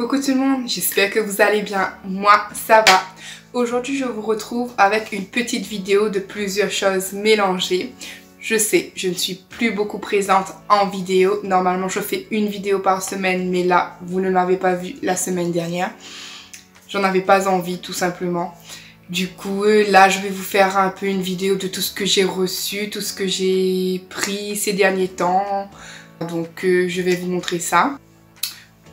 Coucou tout le monde, j'espère que vous allez bien. Moi, ça va. Aujourd'hui, je vous retrouve avec une petite vidéo de plusieurs choses mélangées. Je sais, je ne suis plus beaucoup présente en vidéo. Normalement, je fais une vidéo par semaine, mais là, vous ne m'avez pas vu la semaine dernière. J'en avais pas envie, tout simplement. Du coup, là, je vais vous faire un peu une vidéo de tout ce que j'ai reçu, tout ce que j'ai pris ces derniers temps. Donc, je vais vous montrer ça.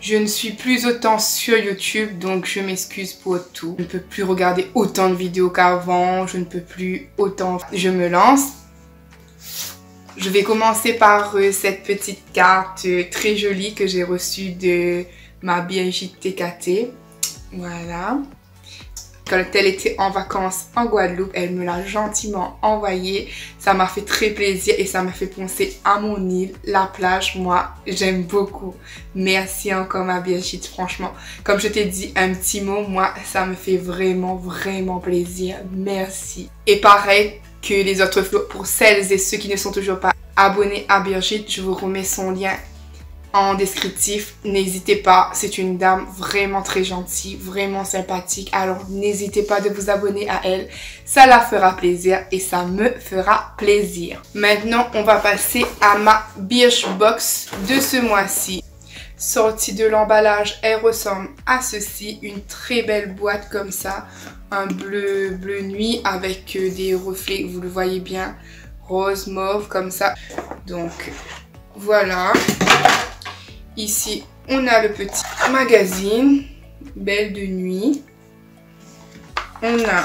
Je ne suis plus autant sur YouTube, donc je m'excuse pour tout. Je ne peux plus regarder autant de vidéos qu'avant, je ne peux plus autant... Je me lance. Je vais commencer par cette petite carte très jolie que j'ai reçue de ma BNJ TKT. Voilà. Quand elle était en vacances en Guadeloupe, elle me l'a gentiment envoyée. Ça m'a fait très plaisir et ça m'a fait penser à mon île, la plage. Moi, j'aime beaucoup. Merci encore ma Brigitte, franchement. Comme je t'ai dit un petit mot, moi, ça me fait vraiment plaisir. Merci. Et pareil que les autres flots, pour celles et ceux qui ne sont toujours pas abonnés à Brigitte, je vous remets son lien en descriptif. N'hésitez pas, c'est une dame vraiment très gentille, vraiment sympathique, alors n'hésitez pas de vous abonner à elle, ça la fera plaisir et ça me fera plaisir. Maintenant on va passer à ma Birchbox de ce mois-ci. Sortie de l'emballage, elle ressemble à ceci, une très belle boîte comme ça, un bleu nuit avec des reflets, vous le voyez bien, rose mauve comme ça. Donc voilà. Ici, on a le petit magazine, Belle de nuit. On a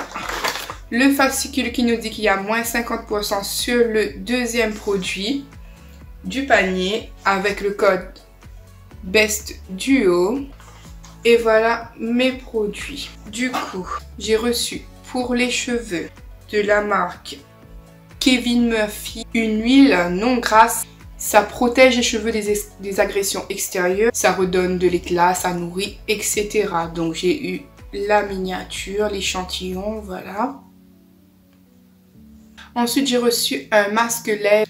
le fascicule qui nous dit qu'il y a moins 50% sur le deuxième produit du panier avec le code Best Duo. Et voilà mes produits. Du coup, j'ai reçu pour les cheveux de la marque Kevin Murphy une huile non grasse. Ça protège les cheveux des agressions extérieures, ça redonne de l'éclat, ça nourrit, etc. Donc j'ai eu la miniature, l'échantillon, voilà. Ensuite j'ai reçu un masque lèvres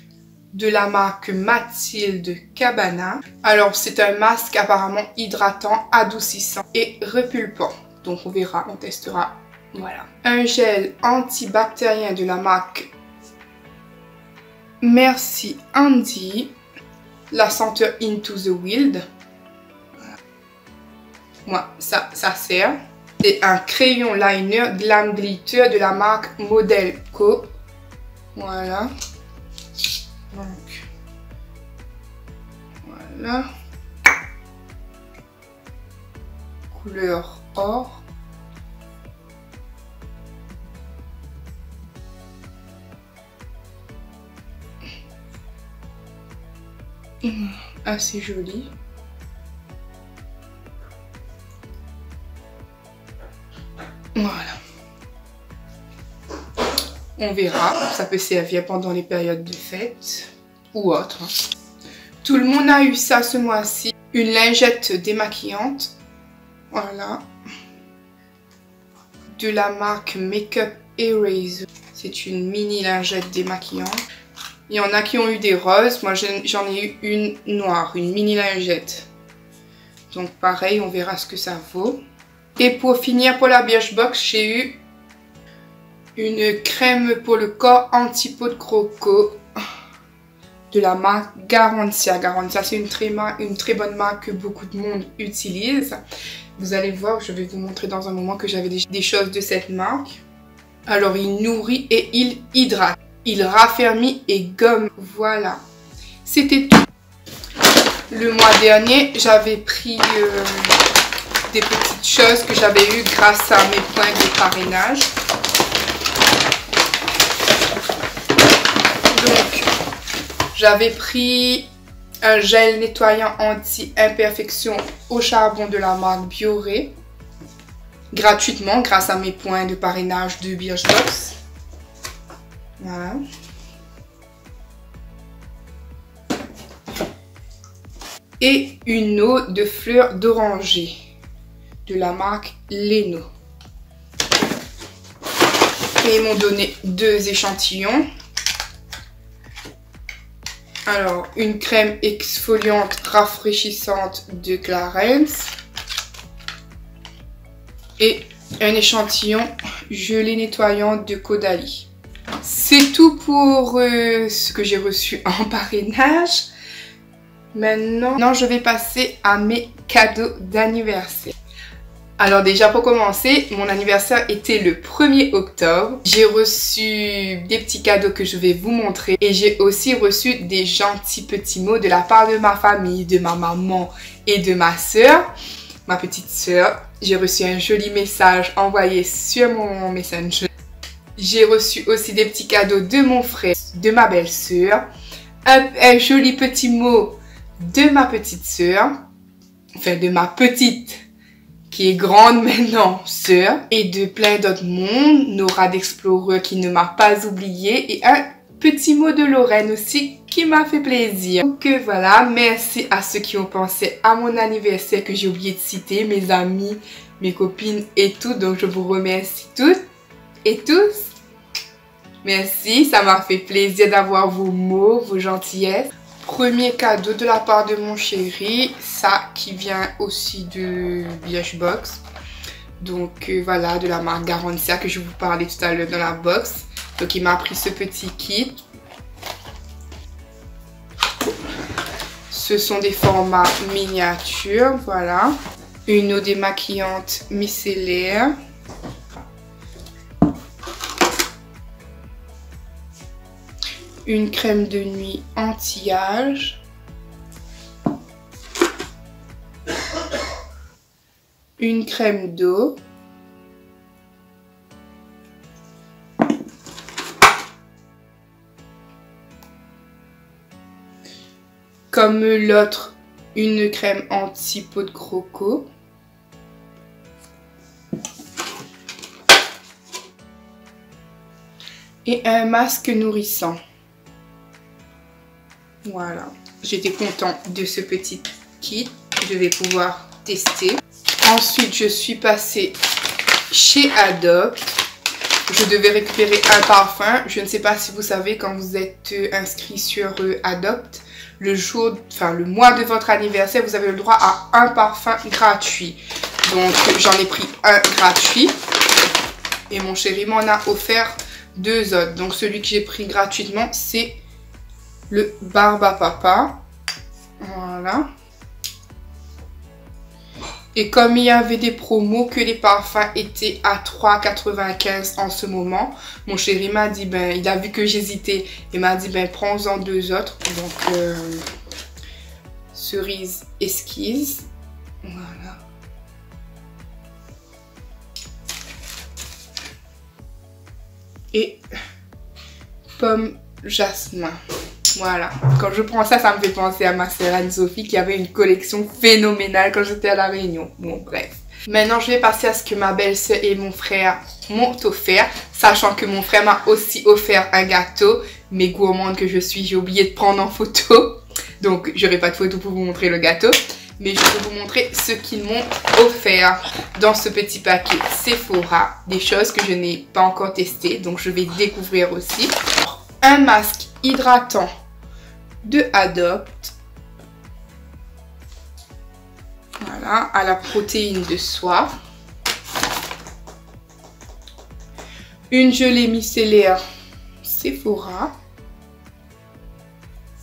de la marque Mathilde Cabana. Alors c'est un masque apparemment hydratant, adoucissant et repulpant. Donc on verra, on testera. Voilà. Un gel antibactérien de la marque Merci Andy, la senteur Into the Wild. Moi, ça sert. C'est un crayon liner Glam Glitter de la marque Model Co. Voilà. Donc, voilà. Couleur or. Assez joli. Voilà. On verra. Ça peut servir pendant les périodes de fête ou autre. Tout le monde a eu ça ce mois-ci. Une lingette démaquillante. Voilà. De la marque Makeup Eraser. C'est une mini lingette démaquillante. Il y en a qui ont eu des roses, moi j'en ai eu une noire, une mini lingette. Donc pareil, on verra ce que ça vaut. Et pour finir, pour la Birchbox, j'ai eu une crème pour le corps anti-peau de croco de la marque Garantia. Garantia, c'est une très bonne marque que beaucoup de monde utilise. Vous allez voir, je vais vous montrer dans un moment que j'avais des choses de cette marque. Alors il nourrit et il hydrate. Il raffermit et gomme. Voilà. C'était tout. Le mois dernier, j'avais pris des petites choses que j'avais eues grâce à mes points de parrainage. Donc, j'avais pris un gel nettoyant anti-imperfection au charbon de la marque Bioré. Gratuitement, grâce à mes points de parrainage de Birchbox. Voilà. Et une eau de fleurs d'oranger de la marque Leno. Et ils m'ont donné 2 échantillons. Alors, une crème exfoliante rafraîchissante de Clarins. et un échantillon gelé nettoyant de Caudalie. C'est tout pour ce que j'ai reçu en parrainage. Maintenant, je vais passer à mes cadeaux d'anniversaire. Alors déjà pour commencer, mon anniversaire était le 1er octobre. J'ai reçu des petits cadeaux que je vais vous montrer. Et j'ai aussi reçu des gentils petits mots de la part de ma famille, de ma maman et de ma soeur, ma petite soeur. J'ai reçu un joli message envoyé sur mon Messenger. J'ai reçu aussi des petits cadeaux de mon frère, de ma belle-sœur. Un joli petit mot de ma petite soeur. Enfin de ma petite qui est grande maintenant, sœur, et de plein d'autres mondes, Nora d'Explorer qui ne m'a pas oublié, et un petit mot de Lorraine aussi qui m'a fait plaisir. Donc voilà, merci à ceux qui ont pensé à mon anniversaire que j'ai oublié de citer, mes amis, mes copines et tout, donc je vous remercie toutes et tous. Merci, ça m'a fait plaisir d'avoir vos mots, vos gentillesses. Premier cadeau de la part de mon chéri, ça qui vient aussi de Birchbox. Donc voilà, de la marque Garantia que je vous parlais tout à l'heure dans la box. Donc il m'a pris ce petit kit. Ce sont des formats miniatures, voilà. Une eau démaquillante micellaire. Une crème de nuit anti-âge. Une crème d'eau. Comme l'autre, une crème anti-peau de croco. Et un masque nourrissant. Voilà, j'étais contente de ce petit kit, je vais pouvoir tester. Ensuite, je suis passée chez Adopt. Je devais récupérer un parfum. Je ne sais pas si vous savez, quand vous êtes inscrit sur Adopt, le mois de votre anniversaire, vous avez le droit à un parfum gratuit. Donc, j'en ai pris un gratuit et mon chéri m'en a offert 2 autres. Donc, celui que j'ai pris gratuitement, c'est le Barbe à Papa. Voilà. Et comme il y avait des promos que les parfums étaient à 3,95 en ce moment, mon chéri m'a dit, ben, il a vu que j'hésitais. Il m'a dit, ben, prends-en 2 autres. Donc, cerise esquisse. Voilà. Et pomme jasmin. Voilà, quand je prends ça, ça me fait penser à ma sœur Anne-Sophie qui avait une collection phénoménale quand j'étais à La Réunion. Bon, bref. Maintenant, je vais passer à ce que ma belle-sœur et mon frère m'ont offert, sachant que mon frère m'a aussi offert un gâteau. Mais gourmande que je suis, j'ai oublié de prendre en photo. Donc, j'aurai pas de photo pour vous montrer le gâteau. Mais je vais vous montrer ce qu'ils m'ont offert dans ce petit paquet Sephora. Des choses que je n'ai pas encore testées, donc je vais découvrir aussi. Un masque hydratant de Adopt. Voilà, à la protéine de soie. Une gelée micellaire Sephora.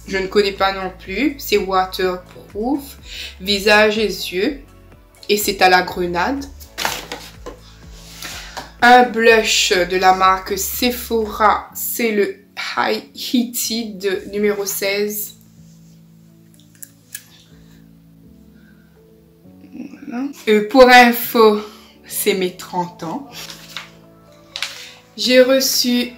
Je ne connais pas non plus. C'est waterproof. Visage et yeux. Et c'est à la grenade. Un blush de la marque Sephora. C'est le High Heated numéro 16. Voilà. Pour info, c'est mes 30 ans. J'ai reçu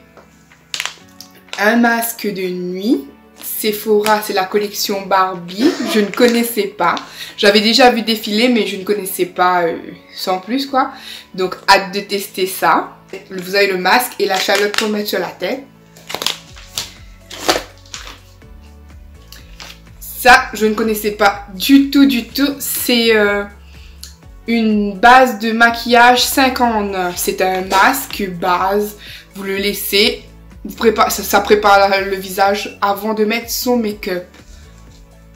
un masque de nuit. Sephora, c'est la collection Barbie. Je ne connaissais pas. J'avais déjà vu défiler, mais je ne connaissais pas sans plus, quoi. Donc, hâte de tester ça. Vous avez le masque et la chalotte pour mettre sur la tête. Ça, je ne connaissais pas du tout, du tout. C'est une base de maquillage 5 en 1. C'est un masque base. Vous le laissez. Ça prépare le visage avant de mettre son make-up.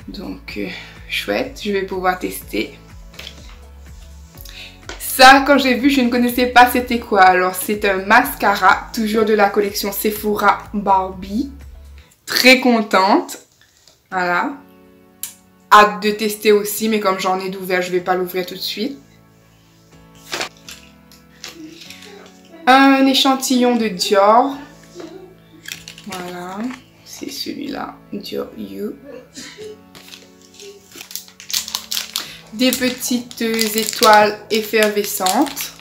Donc, chouette. Je vais pouvoir tester. Ça, quand j'ai vu, je ne connaissais pas c'était quoi. Alors, c'est un mascara, toujours de la collection Sephora Barbie. Très contente. Voilà. Hâte de tester aussi, mais comme j'en ai d'ouvert, je ne vais pas l'ouvrir tout de suite. Un échantillon de Dior. Voilà. C'est celui-là. Dior You. Des petites étoiles effervescentes.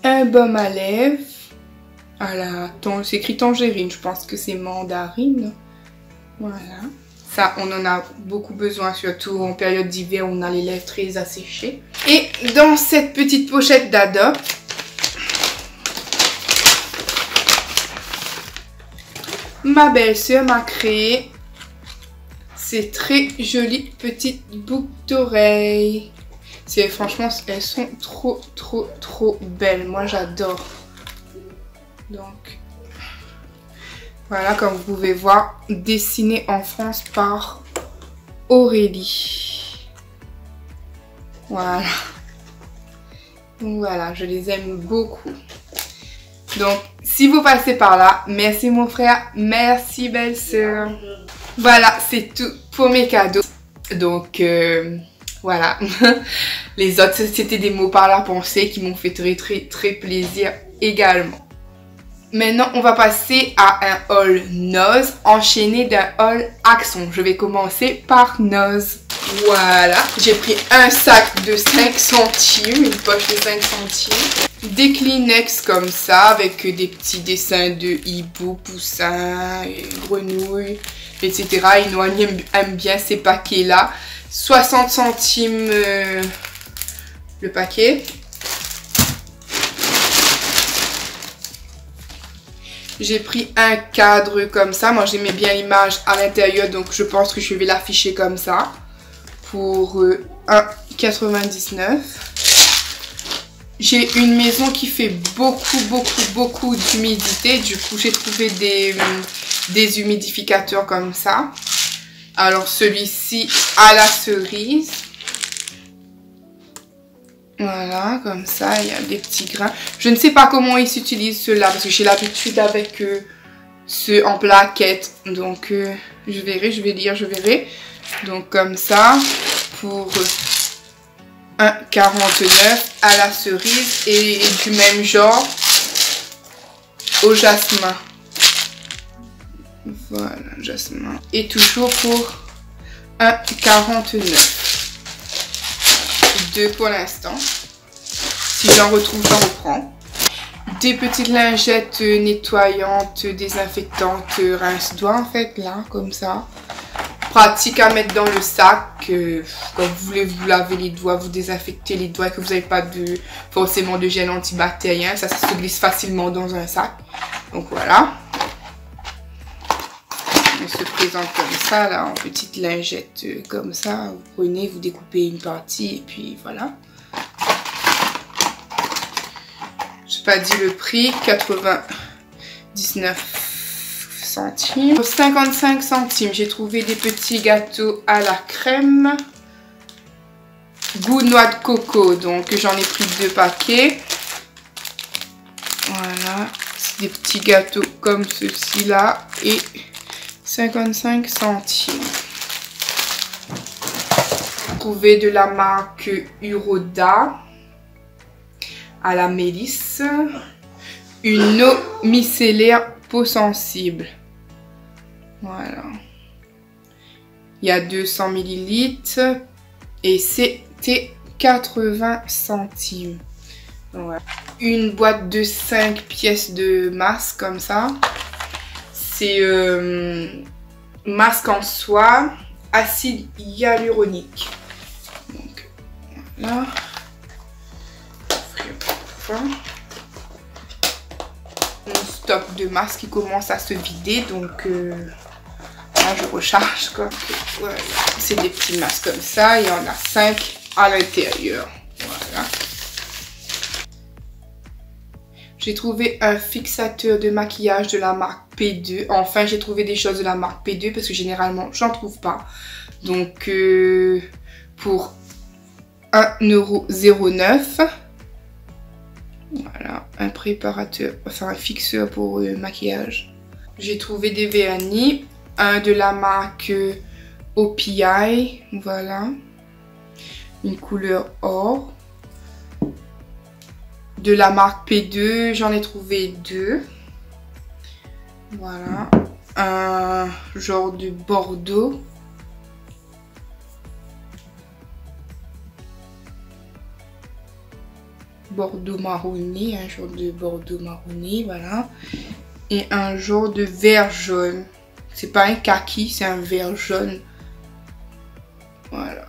Un baume à lèvres. Voilà, c'est écrit tangerine, je pense que c'est mandarine. Voilà. Ça, on en a beaucoup besoin, surtout en période d'hiver où on a les lèvres très asséchées. Et dans cette petite pochette d'Ado, ma belle-sœur m'a créé ces très jolies petites boucles d'oreilles. Franchement, elles sont trop belles. Moi, j'adore. Donc, voilà, comme vous pouvez voir, dessinées en France par Aurélie. Voilà. Donc voilà, je les aime beaucoup. Donc, si vous passez par là, merci mon frère, merci belle-sœur. Voilà, c'est tout pour mes cadeaux. Donc, voilà. Les autres, c'était des mots par la pensée qui m'ont fait très plaisir également. Maintenant, on va passer à un haul Nose enchaîné d'un haul Axon. Je vais commencer par Nose. Voilà, j'ai pris un sac de 5 centimes, une poche de 5 centimes. Des Kleenex comme ça, avec des petits dessins de hibou, poussins, grenouilles, etc. Inoue aime bien ces paquets-là. 60 centimes le paquet. J'ai pris un cadre comme ça. Moi, j'aimais bien l'image à l'intérieur, donc je pense que je vais l'afficher comme ça. Pour 1,99 €. J'ai une maison qui fait beaucoup d'humidité. Du coup, j'ai trouvé des humidificateurs comme ça. Alors, celui-ci à la cerise. Voilà, comme ça, il y a des petits grains. Je ne sais pas comment ils s'utilisent ceux-là, parce que j'ai l'habitude avec ceux en plaquettes. Donc, je verrai. Donc, comme ça, pour 1,49 € à la cerise et du même genre au jasmin. Voilà, jasmin. Et toujours pour 1,49 €. Deux pour l'instant. Si j'en retrouve, j'en reprends. Des petites lingettes nettoyantes, désinfectantes, rince-doigts en fait, là, comme ça. Pratique à mettre dans le sac. Quand vous voulez vous laver les doigts, vous désinfecter les doigts, que vous n'avez pas forcément de gel antibactérien. Ça se glisse facilement dans un sac. Donc voilà. Elle se présente comme ça, là, en petite lingette comme ça. Vous prenez, vous découpez une partie et puis voilà. Je n'ai pas dit le prix, 99 centimes. Pour 55 centimes, j'ai trouvé des petits gâteaux à la crème. Goût noix de coco, donc j'en ai pris 2 paquets. Voilà, c'est des petits gâteaux comme ceci là et 55 centimes. Trouvé de la marque Uroda à la mélisse. Une eau micellaire peau sensible. Voilà. Il y a 200 ml et c'était 80 centimes. Voilà. Une boîte de 5 pièces de masque comme ça. C'est masque en soie, acide hyaluronique. Donc voilà. Mon stock de masques qui commence à se vider, donc là je recharge quoi. Voilà. C'est des petits masques comme ça, il y en a 5 à l'intérieur. Voilà. J'ai trouvé un fixateur de maquillage de la marque P2. Enfin, j'ai trouvé des choses de la marque P2 parce que généralement, j'en trouve pas. Donc, pour 1,09 €. Voilà, un préparateur, enfin un fixeur pour maquillage. J'ai trouvé des vernis, un de la marque OPI, voilà, une couleur or. De la marque P2, j'en ai trouvé 2. Voilà, un genre de bordeaux. Bordeaux marronné, un genre de bordeaux marronné, voilà. Et un genre de vert jaune. C'est pas un kaki, c'est un vert jaune. Voilà.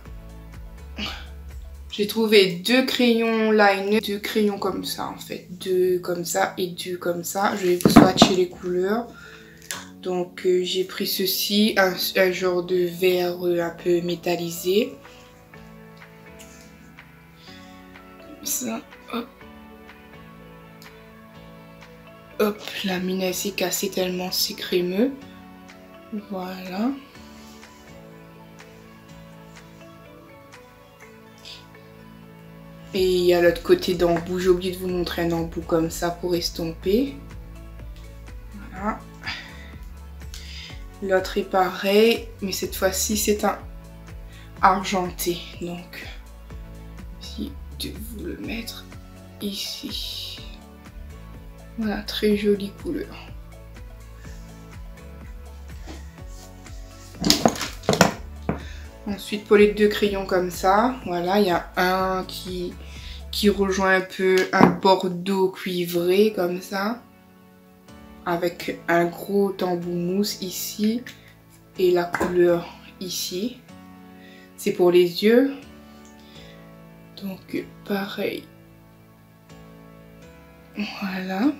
J'ai trouvé 2 crayons liner, 2 crayons comme ça en fait. 2 comme ça et 2 comme ça. Je vais vous swatcher les couleurs. Donc j'ai pris ceci, un genre de vert un peu métallisé. Comme ça. Hop. Hop, la mine elle s'est cassée tellement c'est crémeux. Voilà. Et il y a l'autre côté d'embout. J'ai oublié de vous montrer un embout comme ça pour estomper. Voilà. L'autre est pareil, mais cette fois-ci c'est un argenté. Donc, si je vais vous le mettre ici. Voilà, très jolie couleur. Ensuite, pour les 2 crayons comme ça, voilà, il y a un qui rejoint un peu un bordeaux cuivré comme ça. Avec un gros embout mousse ici. Et la couleur ici. C'est pour les yeux. Donc, pareil. Voilà.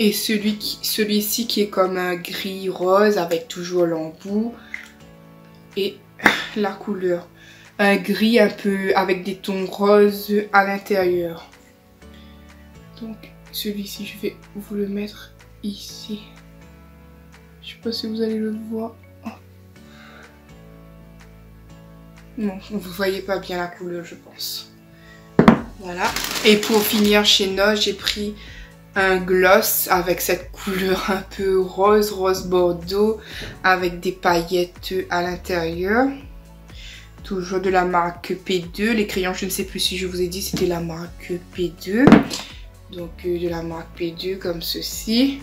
Et celui-ci qui est comme un gris rose avec toujours l'embout. Et la couleur. Un gris un peu avec des tons roses à l'intérieur. Donc celui-ci, je vais vous le mettre ici. Je sais pas si vous allez le voir. Oh. Non, vous voyez pas bien la couleur, je pense. Voilà. Et pour finir chez NOS, j'ai pris un gloss avec cette couleur un peu rose, rose bordeaux, avec des paillettes à l'intérieur. Toujours de la marque P2. Les crayons, je ne sais plus si je vous ai dit, c'était la marque P2. Donc de la marque P2 comme ceci.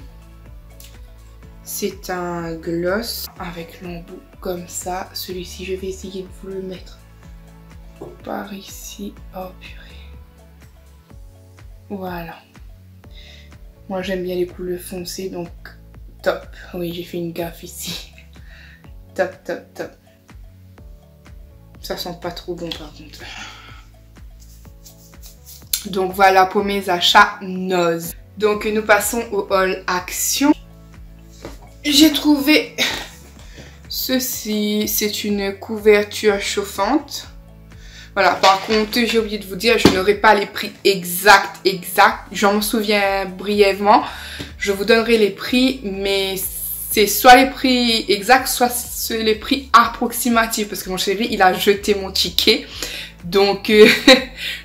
C'est un gloss avec l'embout comme ça. Celui-ci, je vais essayer de vous le mettre par ici. Oh purée. Voilà. Moi, j'aime bien les couleurs foncées, donc top. Oui, j'ai fait une gaffe ici. Top, top, top. Ça sent pas trop bon par contre. Donc voilà pour mes achats NOS. Donc nous passons au haul action. J'ai trouvé ceci. C'est une couverture chauffante. Voilà, par contre, j'ai oublié de vous dire, je n'aurai pas les prix exacts. J'en souviens brièvement. Je vous donnerai les prix, mais c'est soit les prix exacts, soit les prix approximatifs. Parce que mon chéri, il a jeté mon ticket. Donc,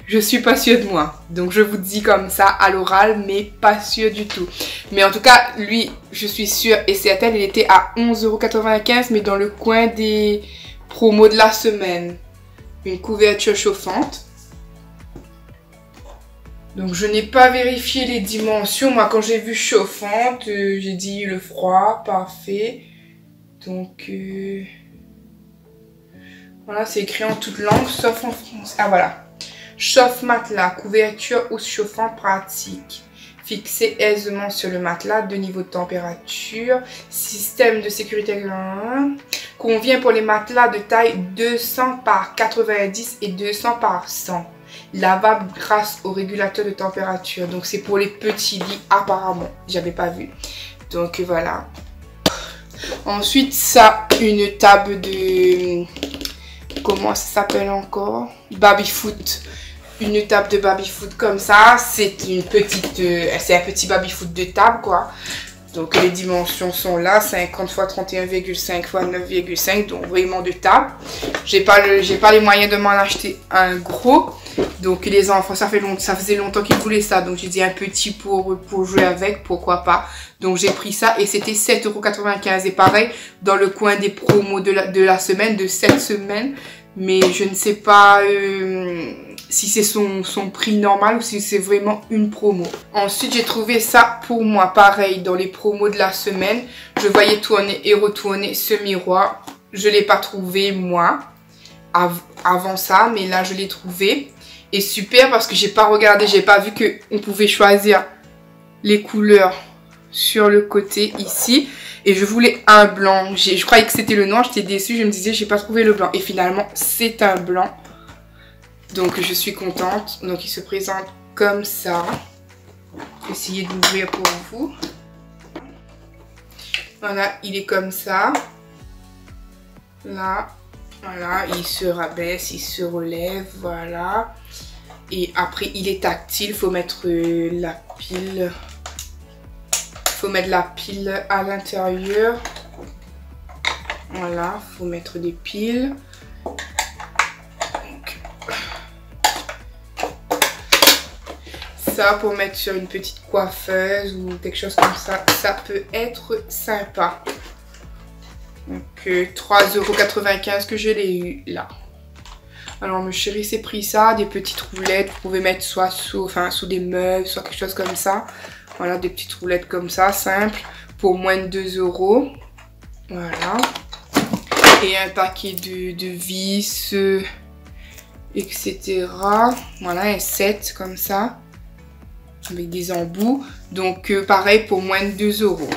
je suis pas sûre de moi. Donc, je vous dis comme ça à l'oral, mais pas sûre du tout. Mais en tout cas, lui, je suis sûre et certaine, il était à 11,95 €, mais dans le coin des promos de la semaine. Une couverture chauffante. Donc je n'ai pas vérifié les dimensions. Moi quand j'ai vu chauffante, j'ai dit le froid, parfait. Donc voilà, c'est écrit en toute langue sauf en français. Ah voilà. Chauffe matelas, couverture ou chauffant pratique. Fixé aisément sur le matelas, 2 niveaux de température. Système de sécurité convient pour les matelas de taille 200 par 90 et 200 par 100. Lavable grâce au régulateur de température. Donc c'est pour les petits lits apparemment. J'avais pas vu. Donc voilà. Ensuite ça, une table de... Comment ça s'appelle encore? Baby foot. une table de baby-foot comme ça. C'est un petit baby-foot de table quoi. Donc les dimensions sont là, 50 x 31,5 x 9,5, donc vraiment de table. J'ai pas les moyens de m'en acheter un gros. Donc les enfants, ça faisait longtemps qu'ils voulaient ça. Donc j'ai dit un petit pour jouer avec, pourquoi pas. Donc j'ai pris ça et c'était 7,95 €. Et pareil, dans le coin des promos de la semaine, de cette semaine. Mais je ne sais pas si c'est son prix normal ou si c'est vraiment une promo. Ensuite, j'ai trouvé ça pour moi. Pareil, dans les promos de la semaine, je voyais tourner et retourner ce miroir. Je ne l'ai pas trouvé moi avant ça, mais là je l'ai trouvé. Et super parce que j'ai pas regardé, j'ai pas vu qu'on pouvait choisir les couleurs sur le côté ici. Et je voulais un blanc. Je croyais que c'était le noir, j'étais déçue. Je me disais, j'ai pas trouvé le blanc. Et finalement, c'est un blanc. Donc, je suis contente. Donc, il se présente comme ça. Essayez d'ouvrir pour vous. Voilà, il est comme ça. Là, voilà, il se rabaisse, il se relève, voilà. Et après, il est tactile. Il faut mettre la pile. Faut mettre la pile à l'intérieur. Voilà, faut mettre des piles. Donc, ça pour mettre sur une petite coiffeuse ou quelque chose comme ça, ça peut être sympa. Donc 3,95 € que je l'ai eu là. Alors mon chéri s'est pris ça, des petites roulettes. Vous pouvez mettre soit sous des meubles, soit quelque chose comme ça. Voilà, des petites roulettes comme ça, simples, pour moins de 2 €. Voilà. Et un paquet de vis, etc. Voilà, un set comme ça, avec des embouts. Donc, pareil, pour moins de 2 €.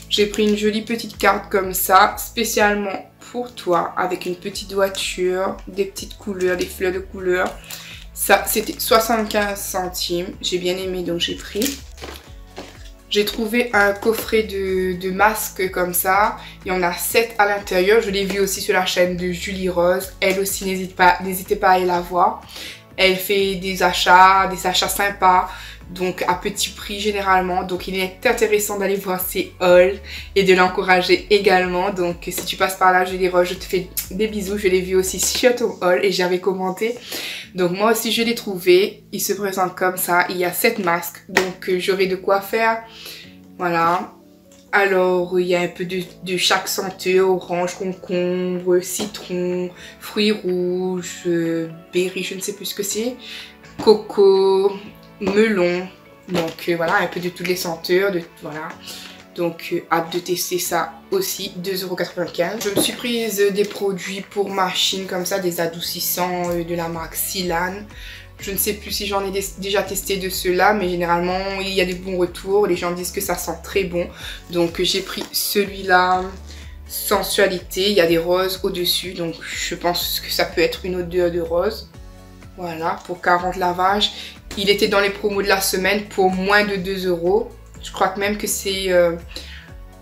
J'ai pris une jolie petite carte comme ça, spécialement pour toi, avec une petite voiture, des petites couleurs, des fleurs de couleur. Ça, c'était 75 centimes. J'ai bien aimé, donc j'ai pris. J'ai trouvé un coffret de masques comme ça. Il y en a 7 à l'intérieur. Je l'ai vu aussi sur la chaîne de Julie Rose. Elle aussi, n'hésitez pas à aller la voir. Elle fait des achats sympas. Donc à petit prix généralement. Donc il est intéressant d'aller voir ses hauls et de l'encourager également. Donc si tu passes par là, Julie Rose, je te fais des bisous. Je l'ai vu aussi sur ton haul et j'avais commenté. Donc moi aussi je l'ai trouvé. Il se présente comme ça. Il y a 7 masques. Donc j'aurai de quoi faire. Voilà. Alors il y a un peu de chaque senteur. Orange, concombre, citron, fruits rouges, berry, je ne sais plus ce que c'est. Coco, melon. Donc voilà, un peu de toutes les senteurs. Voilà. Donc hâte de tester ça aussi, 2,95 €. Je me suis prise des produits pour machine comme ça, des adoucissants de la marque Silan. Je ne sais plus si j'en ai déjà testé de ceux-là, mais généralement il y a des bons retours. Les gens disent que ça sent très bon. Donc j'ai pris celui-là, sensualité. Il y a des roses au-dessus, donc je pense que ça peut être une odeur de rose. Voilà, pour 40 lavages. Il était dans les promos de la semaine pour moins de 2 €. Je crois que même que c'est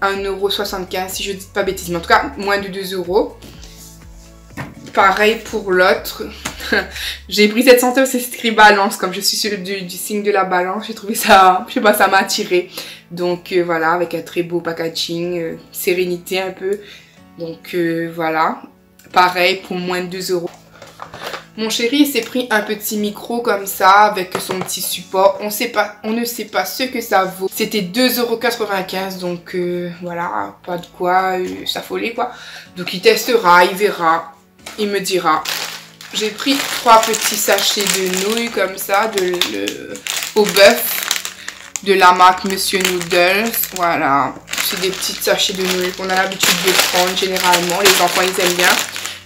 1,75 € si je ne dis pas bêtise. Mais en tout cas, moins de 2 €. Pareil pour l'autre. J'ai pris cette senteur, c'est écrit balance. Comme je suis sur du signe de la balance, j'ai trouvé ça, je sais pas, ça m'a attiré. Donc voilà, avec un très beau packaging, sérénité un peu. Donc voilà. Pareil pour moins de 2 €. Mon chéri s'est pris un petit micro comme ça avec son petit support. On ne sait pas ce que ça vaut. C'était 2,95 €. Donc voilà, pas de quoi s'affoler quoi. Donc il testera, il verra, il me dira. J'ai pris 3 petits sachets de nouilles comme ça au bœuf de la marque Monsieur Noodles. Voilà, c'est des petits sachets de nouilles qu'on a l'habitude de prendre généralement. Les enfants ils aiment bien.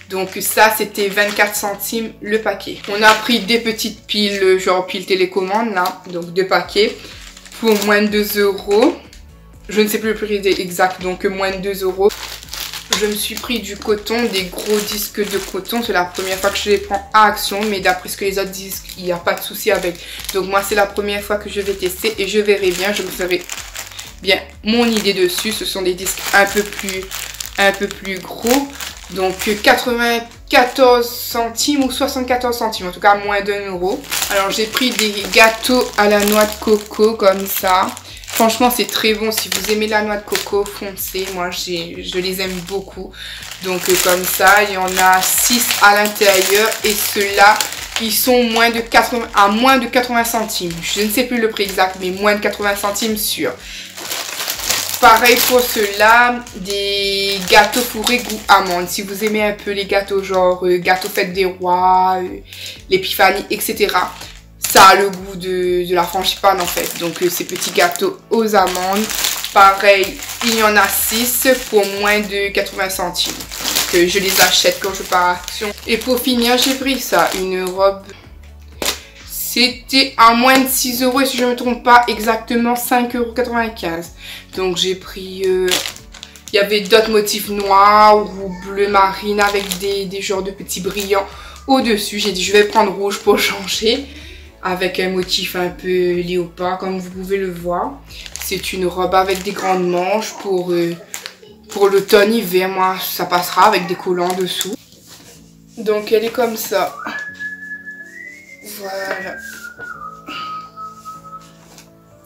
Donc ça c'était 24 centimes le paquet. On a pris des petites piles, genre piles télécommande là. Donc 2 paquets pour moins de 2 €. Je ne sais plus le prix exact, donc moins de 2 €. Je me suis pris du coton, des gros disques de coton. C'est la première fois que je les prends à Action. Mais d'après ce que les autres disent, il n'y a pas de souci avec. Donc moi c'est la première fois que je vais tester et je verrai bien. Je me ferai bien mon idée dessus. Ce sont des disques un peu plus gros. Donc 80 14 centimes ou 74 centimes, en tout cas moins d'1 €. Alors j'ai pris des gâteaux à la noix de coco comme ça. Franchement c'est très bon, si vous aimez la noix de coco, foncez, moi je les aime beaucoup. Donc comme ça, il y en a 6 à l'intérieur et ceux-là, ils sont moins de 80 centimes. Je ne sais plus le prix exact, mais moins de 80 centimes sûr. Pareil pour ceux-là, des gâteaux fourrés goût amande. Si vous aimez un peu les gâteaux genre gâteau fête des rois, l'épiphanie, etc. Ça a le goût de la frangipane en fait. Donc ces petits gâteaux aux amandes. Pareil, il y en a 6 pour moins de 80 centimes. Que je les achète quand je pars à Action. Et pour finir, j'ai pris ça, une robe. C'était à moins de 6 € et si je ne me trompe pas, exactement 5,95 €. Donc j'ai pris... il y avait d'autres motifs noirs ou bleu marine avec des genres de petits brillants au-dessus. J'ai dit je vais prendre rouge pour changer. Avec un motif un peu léopard comme vous pouvez le voir. C'est une robe avec des grandes manches pour l'automne-hiver. Moi ça passera avec des collants dessous. Donc elle est comme ça. Voilà.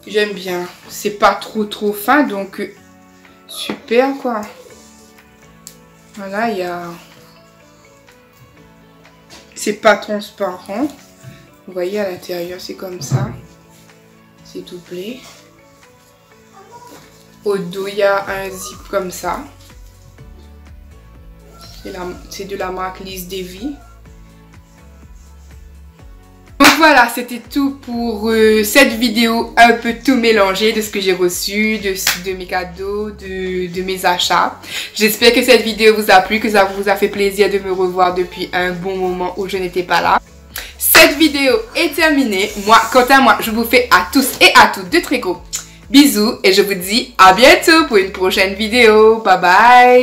J'aime bien. C'est pas trop fin donc super quoi. Voilà, il y a... C'est pas transparent. Vous voyez à l'intérieur c'est comme ça. C'est doublé. Au dos il y a un zip comme ça. C'est de la marque Liz Davy. Donc voilà, c'était tout pour cette vidéo un peu tout mélangé de ce que j'ai reçu, de mes cadeaux, de mes achats. J'espère que cette vidéo vous a plu, que ça vous a fait plaisir de me revoir depuis un bon moment où je n'étais pas là. Cette vidéo est terminée. Moi, quant à moi, je vous fais à tous et à toutes de très gros bisous et je vous dis à bientôt pour une prochaine vidéo. Bye bye!